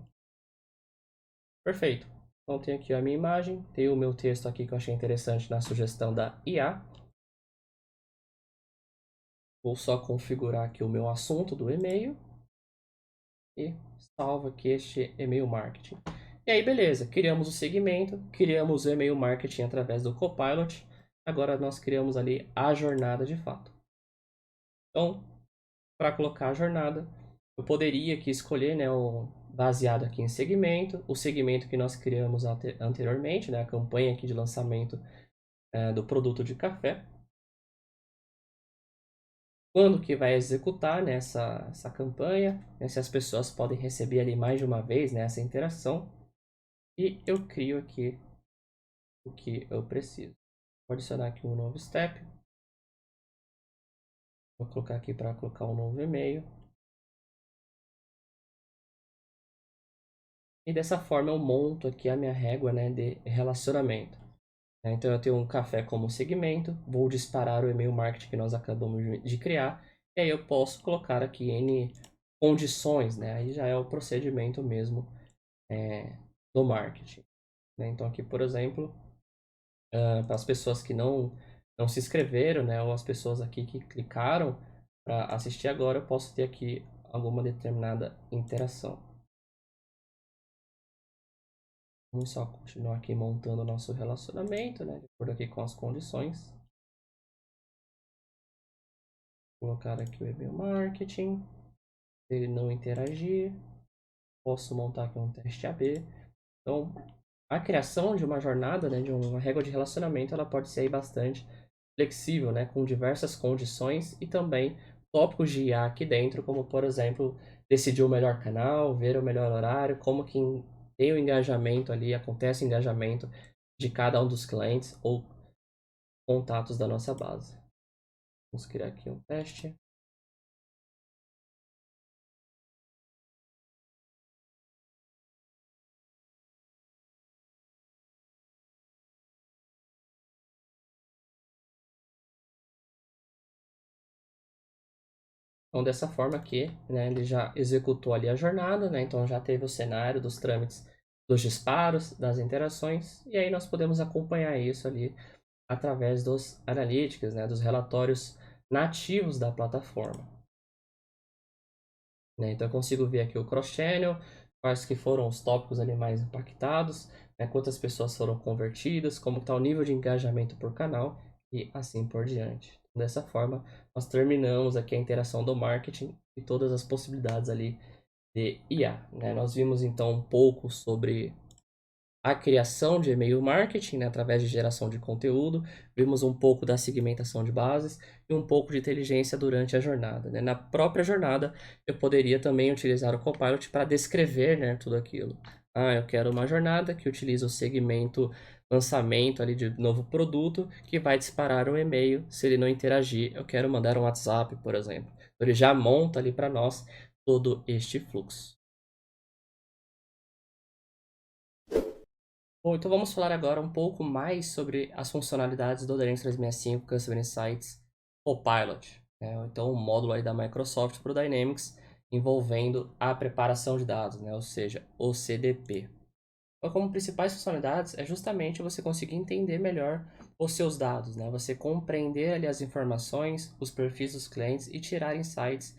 Perfeito. Então tem aqui a minha imagem, tem o meu texto aqui que eu achei interessante na sugestão da IA. Vou só configurar aqui o meu assunto do e-mail. E salvo aqui este e-mail marketing. E aí, beleza, criamos o segmento, criamos o e-mail marketing através do Copilot. Agora nós criamos ali a jornada de fato. Então, para colocar a jornada, eu poderia aqui escolher, né, baseado aqui em segmento, o segmento que nós criamos anteriormente, né, a campanha aqui de lançamento do produto de café. Quando que vai executar, né, essa campanha, né, se as pessoas podem receber ali mais de uma vez, né, essa interação. E eu crio aqui o que eu preciso. Vou adicionar aqui um novo step. Vou colocar aqui para colocar um novo e-mail. E dessa forma eu monto aqui a minha régua, né, de relacionamento. Então eu tenho um café como segmento, vou disparar o e-mail marketing que nós acabamos de criar, e aí eu posso colocar aqui N condições, né? Aí já é o procedimento mesmo do marketing. Né? Então aqui, por exemplo, para as pessoas que não se inscreveram, né, ou as pessoas aqui que clicaram para assistir agora, eu posso ter aqui alguma determinada interação. Vamos só continuar aqui montando o nosso relacionamento, né, de acordo aqui com as condições. Colocar aqui o e-mail marketing. Se ele não interagir, posso montar aqui um teste AB. Então, a criação de uma jornada, né, de uma régua de relacionamento, ela pode ser aí bastante flexível, né, com diversas condições e também tópicos de IA aqui dentro, como por exemplo, decidir o melhor canal, ver o melhor horário, como que tem o engajamento ali, acontece o engajamento de cada um dos clientes ou contatos da nossa base. Vamos criar aqui um teste. Então, dessa forma aqui, né, ele já executou ali a jornada, né, então já teve o cenário dos trâmites, dos disparos, das interações, e aí nós podemos acompanhar isso ali através dos analytics, né, dos relatórios nativos da plataforma. Né? Então eu consigo ver aqui o cross-channel, quais que foram os tópicos ali mais impactados, né, quantas pessoas foram convertidas, como está o nível de engajamento por canal e assim por diante. Dessa forma, nós terminamos aqui a interação do marketing e todas as possibilidades ali de IA. Né? Nós vimos então um pouco sobre a criação de e-mail marketing, né, através de geração de conteúdo, vimos um pouco da segmentação de bases e um pouco de inteligência durante a jornada. Né? Na própria jornada, eu poderia também utilizar o Copilot para descrever, né, tudo aquilo. Eu quero uma jornada que utiliza o segmento lançamento ali de novo produto, que vai disparar um e-mail. Se ele não interagir, eu quero mandar um WhatsApp, por exemplo. Então, ele já monta ali para nós todo este fluxo. Bom, então vamos falar agora um pouco mais sobre as funcionalidades do Dynamics 365 Customer Insights Copilot. Né? Então, o módulo aí da Microsoft para o Dynamics envolvendo a preparação de dados, né? Ou seja, o CDP. Então, como principais funcionalidades é justamente você conseguir entender melhor os seus dados, né? Você compreender ali as informações, os perfis dos clientes e tirar insights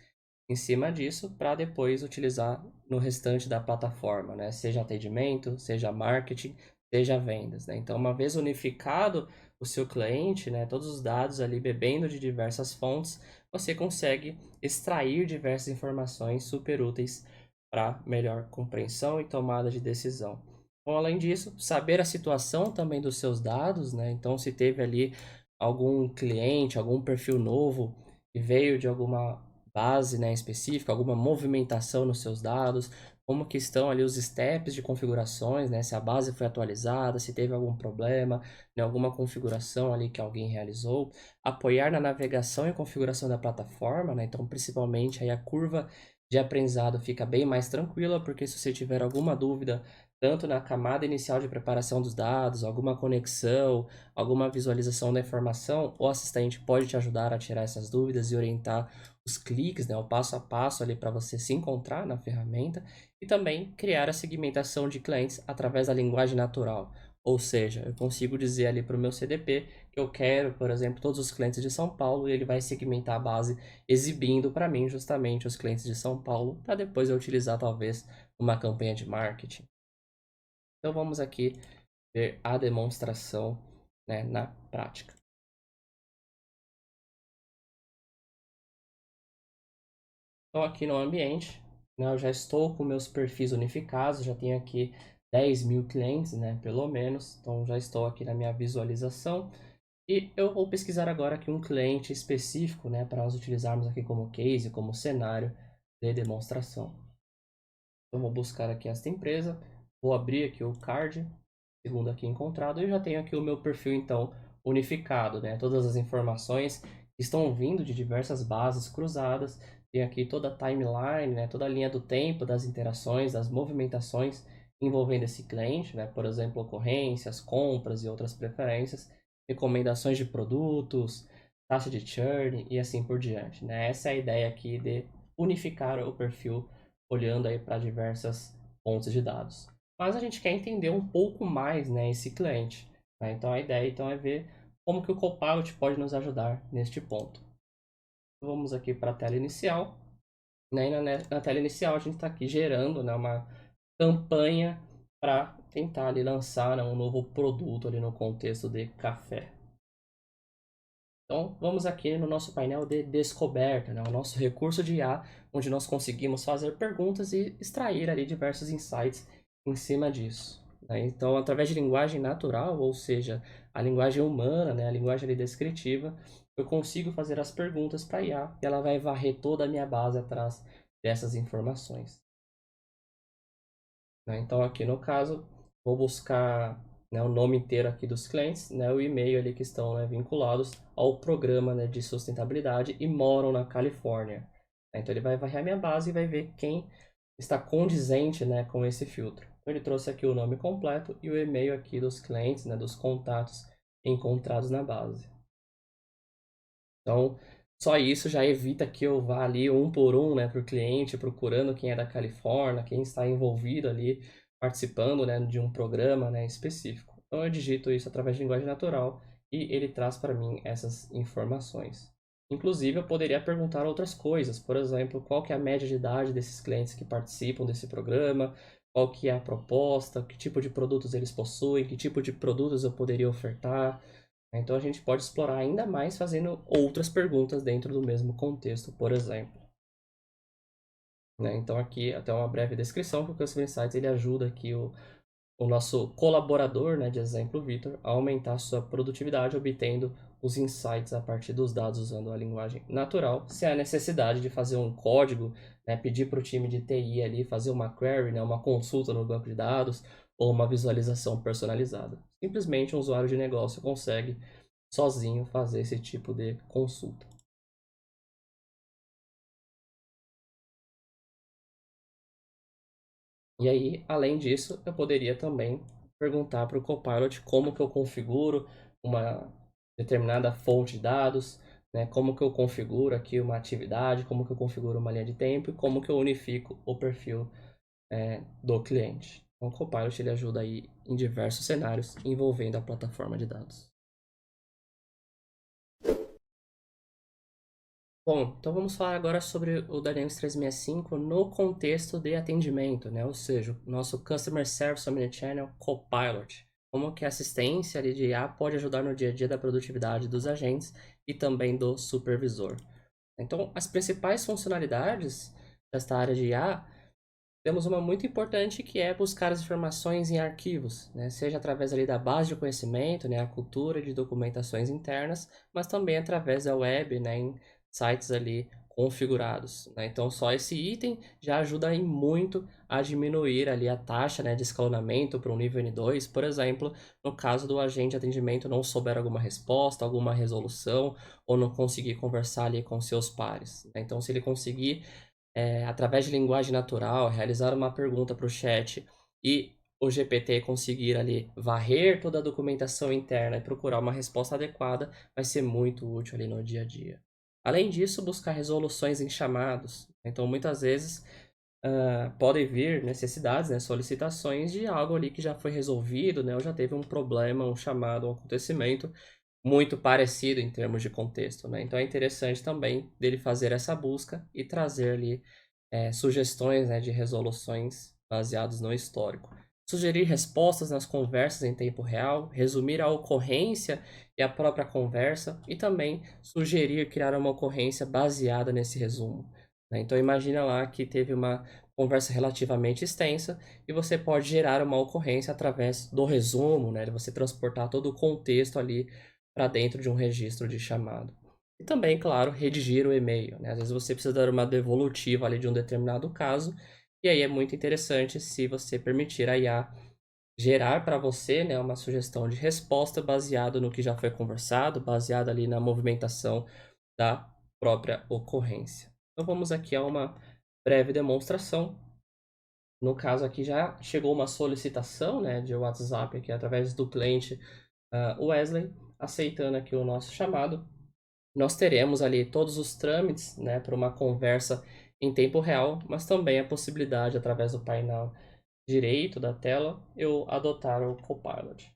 em cima disso para depois utilizar no restante da plataforma, né? Seja atendimento, seja marketing, seja vendas, né? Então, uma vez unificado o seu cliente, né, todos os dados ali bebendo de diversas fontes, você consegue extrair diversas informações super úteis para melhor compreensão e tomada de decisão. Então, além disso, saber a situação também dos seus dados, né? Então, se teve ali algum cliente, algum perfil novo que veio de alguma base, né, específica, alguma movimentação nos seus dados, como que estão ali os steps de configurações, né? Se a base foi atualizada, se teve algum problema, né? Alguma configuração ali que alguém realizou. Apoiar na navegação e configuração da plataforma, né? Então, principalmente aí a curva de aprendizado fica bem mais tranquila, porque se você tiver alguma dúvida, tanto na camada inicial de preparação dos dados, alguma conexão, alguma visualização da informação, o assistente pode te ajudar a tirar essas dúvidas e orientar os cliques, né? O passo a passo ali para você se encontrar na ferramenta e também criar a segmentação de clientes através da linguagem natural. Ou seja, eu consigo dizer ali para o meu CDP que eu quero, por exemplo, todos os clientes de São Paulo e ele vai segmentar a base exibindo para mim justamente os clientes de São Paulo para depois eu utilizar talvez uma campanha de marketing. Então vamos aqui ver a demonstração, né, na prática. Então aqui no ambiente, né, eu já estou com meus perfis unificados, já tenho aqui 10 mil clientes, né, pelo menos. Então já estou aqui na minha visualização. E eu vou pesquisar agora aqui um cliente específico, né, para nós utilizarmos aqui como case, como cenário de demonstração. Então vou buscar aqui esta empresa, vou abrir aqui o card, segundo aqui encontrado, e já tenho aqui o meu perfil então unificado, né? Todas as informações estão vindo de diversas bases cruzadas, tem aqui toda a timeline, né? Toda a linha do tempo das interações, das movimentações envolvendo esse cliente, né? Por exemplo, ocorrências, compras e outras preferências, recomendações de produtos, taxa de churn e assim por diante, né? Essa é a ideia aqui de unificar o perfil olhando aí para diversas fontes de dados. Mas a gente quer entender um pouco mais, né, esse cliente, né? Então a ideia então é ver como que o Copilot pode nos ajudar neste ponto. Vamos aqui para a tela inicial, né? E na tela inicial a gente está aqui gerando, né, uma campanha para tentar ali lançar, né, um novo produto ali no contexto de café. Então, vamos aqui no nosso painel de descoberta, né? O nosso recurso de IA, onde nós conseguimos fazer perguntas e extrair ali diversos insights em cima disso, né? Então, através de linguagem natural, ou seja, a linguagem humana, né? A linguagem ali descritiva, eu consigo fazer as perguntas para a IA e ela vai varrer toda a minha base atrás dessas informações, né? Então, aqui no caso, vou buscar, né, o nome inteiro aqui dos clientes, né, o e-mail ali que estão, né, vinculados ao programa, né, de sustentabilidade e moram na Califórnia. Então, ele vai varrer a minha base e vai ver quem está condizente, né, com esse filtro. Então, ele trouxe aqui o nome completo e o e-mail aqui dos clientes, né, dos contatos encontrados na base. Então, só isso já evita que eu vá ali um por um, né, para o cliente, procurando quem é da Califórnia, quem está envolvido ali, participando, né, de um programa, né, específico. Então, eu digito isso através de linguagem natural e ele traz para mim essas informações. Inclusive, eu poderia perguntar outras coisas, por exemplo, qual que é a média de idade desses clientes que participam desse programa, qual que é a proposta, que tipo de produtos eles possuem, que tipo de produtos eu poderia ofertar. Então a gente pode explorar ainda mais fazendo outras perguntas dentro do mesmo contexto, por exemplo, né? Então aqui até uma breve descrição, porque o Customer Insights ele ajuda aqui o nosso colaborador, né, de exemplo, Vitor, a aumentar a sua produtividade obtendo os insights a partir dos dados usando a linguagem natural, sem a necessidade de fazer um código, né, pedir para o time de TI ali fazer uma query, né, uma consulta no banco de dados ou uma visualização personalizada. Simplesmente um usuário de negócio consegue sozinho fazer esse tipo de consulta. E aí, além disso, eu poderia também perguntar para o Copilot como que eu configuro uma determinada fonte de dados, né? Como que eu configuro aqui uma atividade, como que eu configuro uma linha de tempo e como que eu unifico o perfil do cliente. Então, o Copilot ele ajuda aí em diversos cenários envolvendo a plataforma de dados. Bom, então vamos falar agora sobre o Dynamics 365 no contexto de atendimento, né? Ou seja, o nosso Customer Service Omnichannel Copilot. como que a assistência ali de IA pode ajudar no dia a dia da produtividade dos agentes e também do supervisor. Então, as principais funcionalidades desta área de IA, temos uma muito importante que é buscar as informações em arquivos, né? Seja através ali da base de conhecimento, né? A cultura de documentações internas, mas também através da web, né? Em sites ali configurados, né? Então, só esse item já ajuda em muito a diminuir ali a taxa, né, de escalonamento para um nível N2, por exemplo, no caso do agente de atendimento não souber alguma resposta, alguma resolução, ou não conseguir conversar ali com seus pares, né? Então, se ele conseguir através de linguagem natural, realizar uma pergunta para o chat e o GPT conseguir ali varrer toda a documentação interna e procurar uma resposta adequada, vai ser muito útil ali no dia a dia. Além disso, buscar resoluções em chamados. Então, muitas vezes, podem vir necessidades, né, solicitações de algo ali que já foi resolvido, né, ou já teve um problema, um chamado, um acontecimento muito parecido em termos de contexto, né? Então é interessante também dele fazer essa busca e trazer ali sugestões, né, de resoluções baseadas no histórico. Sugerir respostas nas conversas em tempo real, resumir a ocorrência e a própria conversa e também sugerir criar uma ocorrência baseada nesse resumo, né? Então imagina lá que teve uma conversa relativamente extensa e você pode gerar uma ocorrência através do resumo, né, de você transportar todo o contexto ali para dentro de um registro de chamado. E também, claro, redigir o e-mail, né? Às vezes você precisa dar uma devolutiva ali de um determinado caso, e aí é muito interessante se você permitir a IA gerar para você, né, uma sugestão de resposta baseado no que já foi conversado, baseado ali na movimentação da própria ocorrência. Então vamos aqui a uma breve demonstração. No caso aqui já chegou uma solicitação, né, de WhatsApp aqui através do cliente Wesley, aceitando aqui o nosso chamado. Nós teremos ali todos os trâmites, né, para uma conversa em tempo real, mas também a possibilidade, através do painel direito da tela, eu adotar o Copilot,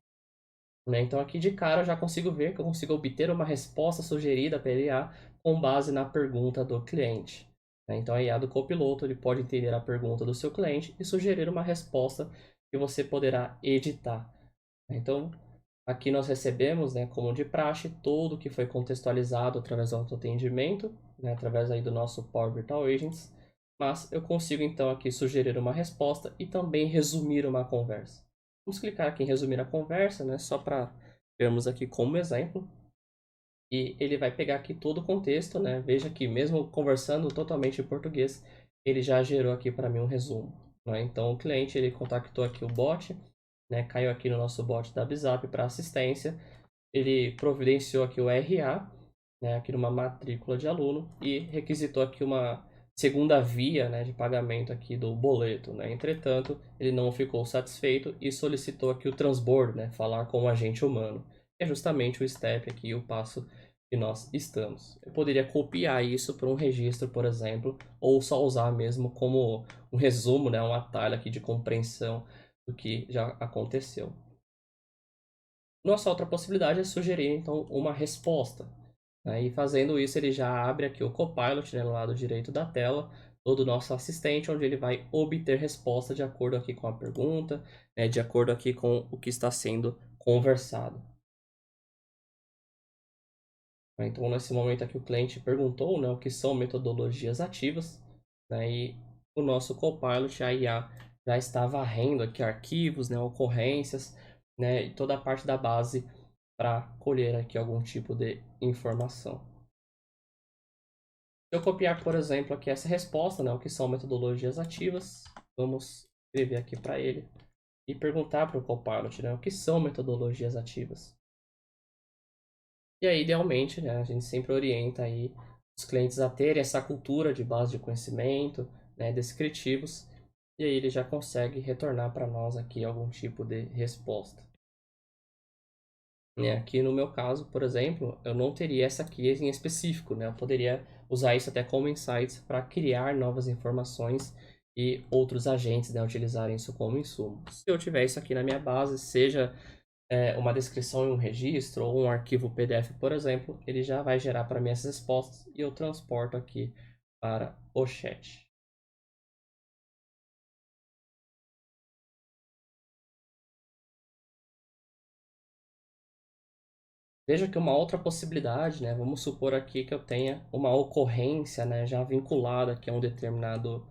né? Então aqui de cara eu já consigo ver que eu consigo obter uma resposta sugerida pela IA com base na pergunta do cliente, né? Então a IA do copiloto ele pode entender a pergunta do seu cliente e sugerir uma resposta que você poderá editar. Então aqui nós recebemos, né, como de praxe, tudo que foi contextualizado através do autoatendimento, né, através aí do nosso Power Virtual Agents, mas eu consigo então aqui sugerir uma resposta e também resumir uma conversa. Vamos clicar aqui em resumir a conversa, né, só para vermos aqui como exemplo. E ele vai pegar aqui todo o contexto, né? Veja que mesmo conversando totalmente em português, ele já gerou aqui para mim um resumo, né? Então o cliente ele contactou aqui o bot, né? Caiu aqui no nosso bot da Bizap para assistência. Ele providenciou aqui o RA, né? Aqui numa matrícula de aluno e requisitou aqui uma segunda via, né, de pagamento aqui do boleto, né? Entretanto, ele não ficou satisfeito e solicitou aqui o transbordo, né? Falar com o agente humano. É justamente o step aqui, o passo que nós estamos. Eu poderia copiar isso para um registro, por exemplo, ou só usar mesmo como um resumo, né, um atalho aqui de compreensão do que já aconteceu. Nossa outra possibilidade é sugerir então uma resposta, né? E fazendo isso ele já abre aqui o Copilot, né, no lado direito da tela, todo o nosso assistente, onde ele vai obter resposta de acordo aqui com a pergunta, né, de acordo aqui com o que está sendo conversado. Então, nesse momento aqui, o cliente perguntou, né, o que são metodologias ativas, né, e o nosso Copilot, a IA, já está varrendo aqui arquivos, né, ocorrências, né, e toda a parte da base para colher aqui algum tipo de informação. Se eu copiar, por exemplo, aqui essa resposta, né, o que são metodologias ativas, vamos escrever aqui para ele e perguntar para o Copilot, né, o que são metodologias ativas. E aí, idealmente, né, a gente sempre orienta aí os clientes a terem essa cultura de base de conhecimento, né, descritivos, e aí ele já consegue retornar para nós aqui algum tipo de resposta. Né, aqui no meu caso, por exemplo, eu não teria essa aqui em específico, né? Eu poderia usar isso até como insights para criar novas informações e outros agentes, né, utilizarem isso como insumo. Se eu tiver isso aqui na minha base, seja uma descrição em um registro ou um arquivo PDF, por exemplo, ele já vai gerar para mim essas respostas e eu transporto aqui para o chat. Veja que uma outra possibilidade, né? Vamos supor aqui que eu tenha uma ocorrência, né, já vinculada aqui a um determinado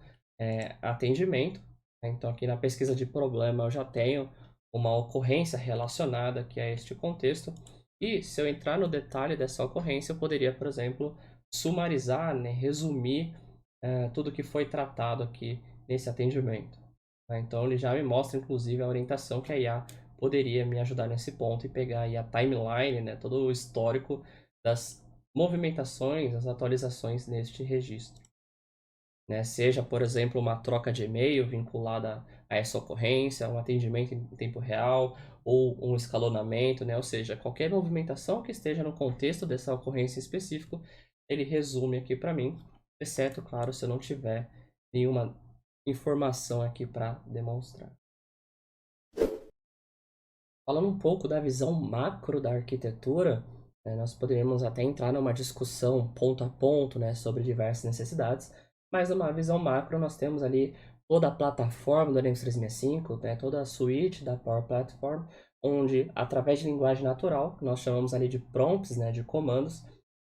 atendimento. Né? Então, aqui na pesquisa de problema, eu já tenho uma ocorrência relacionada aqui a este contexto. E se eu entrar no detalhe dessa ocorrência, eu poderia, por exemplo, sumarizar, né, resumir tudo que foi tratado aqui nesse atendimento. Tá? Então, ele já me mostra, inclusive, a orientação que a IA poderia me ajudar nesse ponto e pegar aí a timeline, né, todo o histórico das movimentações, das atualizações neste registro. Né? Seja, por exemplo, uma troca de e-mail vinculada a essa ocorrência, um atendimento em tempo real ou um escalonamento, né? Ou seja, qualquer movimentação que esteja no contexto dessa ocorrência em específico, ele resume aqui para mim, exceto, claro, se eu não tiver nenhuma informação aqui para demonstrar. Falando um pouco da visão macro da arquitetura, né, nós poderíamos até entrar numa discussão ponto a ponto, né, sobre diversas necessidades, mas numa visão macro nós temos ali toda a plataforma do Linux 365, né, toda a suíte da Power Platform, onde através de linguagem natural, que nós chamamos ali de prompts, né, de comandos,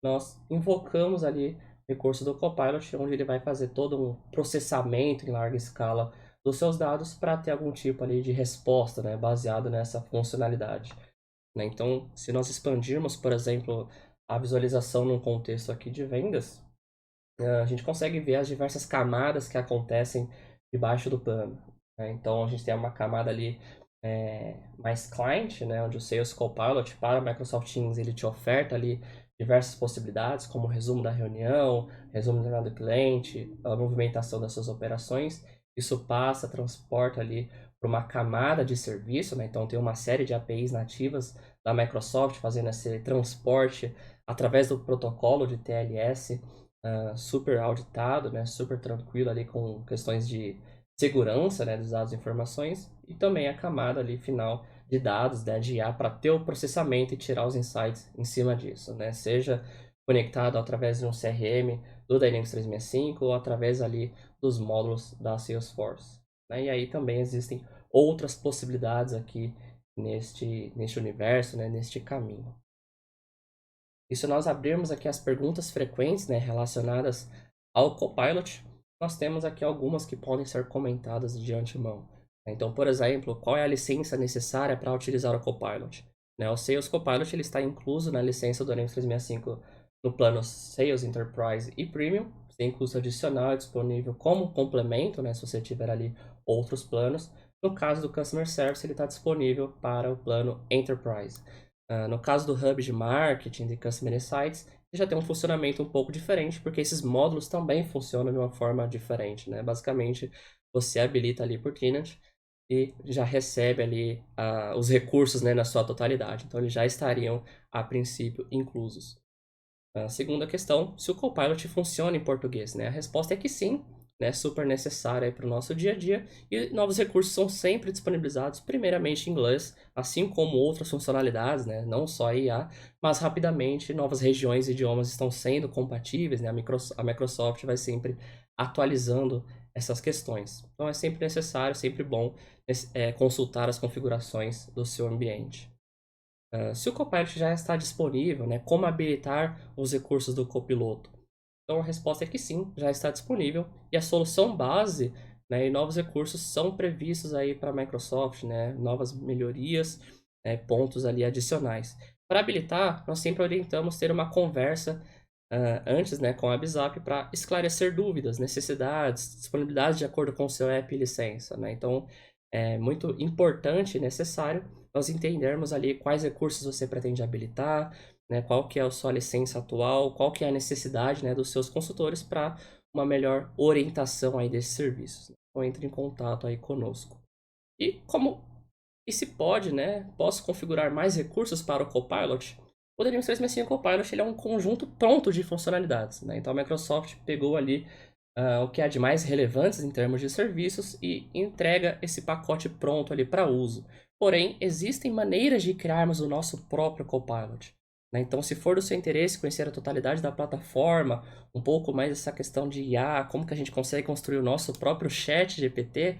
nós invocamos ali o recurso do Copilot, onde ele vai fazer todo um processamento em larga escala dos seus dados para ter algum tipo ali de resposta, né, baseado nessa funcionalidade. Né? Então, se nós expandirmos, por exemplo, a visualização num contexto aqui de vendas, a gente consegue ver as diversas camadas que acontecem debaixo do pano. Né? Então, a gente tem uma camada ali mais client, né, onde o Sales Copilot para o Microsoft Teams ele te oferta ali diversas possibilidades, como o resumo da reunião, resumo do cliente, a movimentação das suas operações. Isso passa, transporta ali para uma camada de serviço, né? Então tem uma série de APIs nativas da Microsoft fazendo esse transporte através do protocolo de TLS, super auditado, né? Super tranquilo ali com questões de segurança, né, dos dados e informações, e também a camada ali final de dados, né, de IA para ter o processamento e tirar os insights em cima disso, né, seja conectado através de um CRM do Dynamics 365 ou através ali dos módulos da Salesforce. Né, e aí também existem outras possibilidades aqui neste universo, né, neste caminho. E se nós abrirmos aqui as perguntas frequentes, né, relacionadas ao Copilot, nós temos aqui algumas que podem ser comentadas de antemão. Então, por exemplo, qual é a licença necessária para utilizar o Copilot? Né, o Sales Copilot ele está incluso na licença do Dynamics 365 no plano Sales Enterprise e Premium, sem custo adicional, é disponível como complemento, né, se você tiver ali outros planos. No caso do Customer Service, ele está disponível para o plano Enterprise. No caso do Hub de Marketing, de Customer Insights, ele já tem um funcionamento um pouco diferente, porque esses módulos também funcionam de uma forma diferente, né? Basicamente, você habilita ali por tenant e já recebe ali os recursos, né, na sua totalidade. Então, eles já estariam, a princípio, inclusos. A segunda questão, se o Copilot funciona em português, né? A resposta é que sim, né? Super necessária para o nosso dia a dia e novos recursos são sempre disponibilizados primeiramente em inglês, assim como outras funcionalidades, né? Não só a IA, mas rapidamente novas regiões e idiomas estão sendo compatíveis, né? A Microsoft vai sempre atualizando essas questões. Então é sempre necessário, sempre bom consultar as configurações do seu ambiente. Se o Copilot já está disponível, né, como habilitar os recursos do copiloto? Então a resposta é que sim, já está disponível e a solução base, né, e novos recursos são previstos aí para a Microsoft, né, novas melhorias, pontos ali adicionais. Para habilitar, nós sempre orientamos ter uma conversa antes, né, com a ABZAP para esclarecer dúvidas, necessidades, disponibilidade de acordo com o seu app e licença, né? Então é muito importante e necessário nós entendermos ali quais recursos você pretende habilitar, né, qual que é a sua licença atual, qual que é a necessidade, né, dos seus consultores para uma melhor orientação aí desses serviços. Então entre em contato aí conosco. E se pode, né, posso configurar mais recursos para o Copilot? O Dynamics 365 Copilot ele é um conjunto pronto de funcionalidades, né? Então a Microsoft pegou ali o que há de mais relevantes em termos de serviços e entrega esse pacote pronto ali para uso. Porém, existem maneiras de criarmos o nosso próprio Copilot. Né? Então, se for do seu interesse conhecer a totalidade da plataforma, um pouco mais essa questão de IA, como que a gente consegue construir o nosso próprio chat GPT,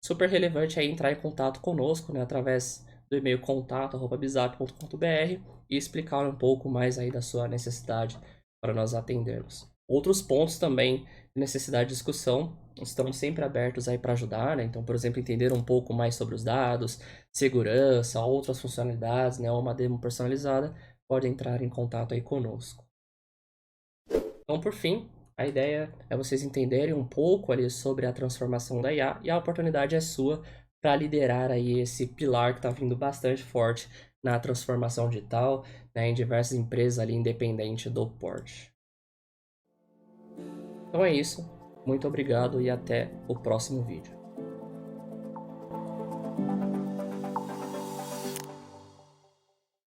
super relevante aí entrar em contato conosco, né, através do e-mail contato@bizap.com.br e explicar um pouco mais aí da sua necessidade para nós atendermos. Outros pontos também de necessidade de discussão estamos sempre abertos aí para ajudar, né? Então, por exemplo, entender um pouco mais sobre os dados, segurança, outras funcionalidades, né? Ou uma demo personalizada, pode entrar em contato aí conosco. Então, por fim, a ideia é vocês entenderem um pouco ali sobre a transformação da IA e a oportunidade é sua para liderar aí esse pilar que está vindo bastante forte na transformação digital, né, em diversas empresas ali independente do porte. Então é isso, muito obrigado e até o próximo vídeo.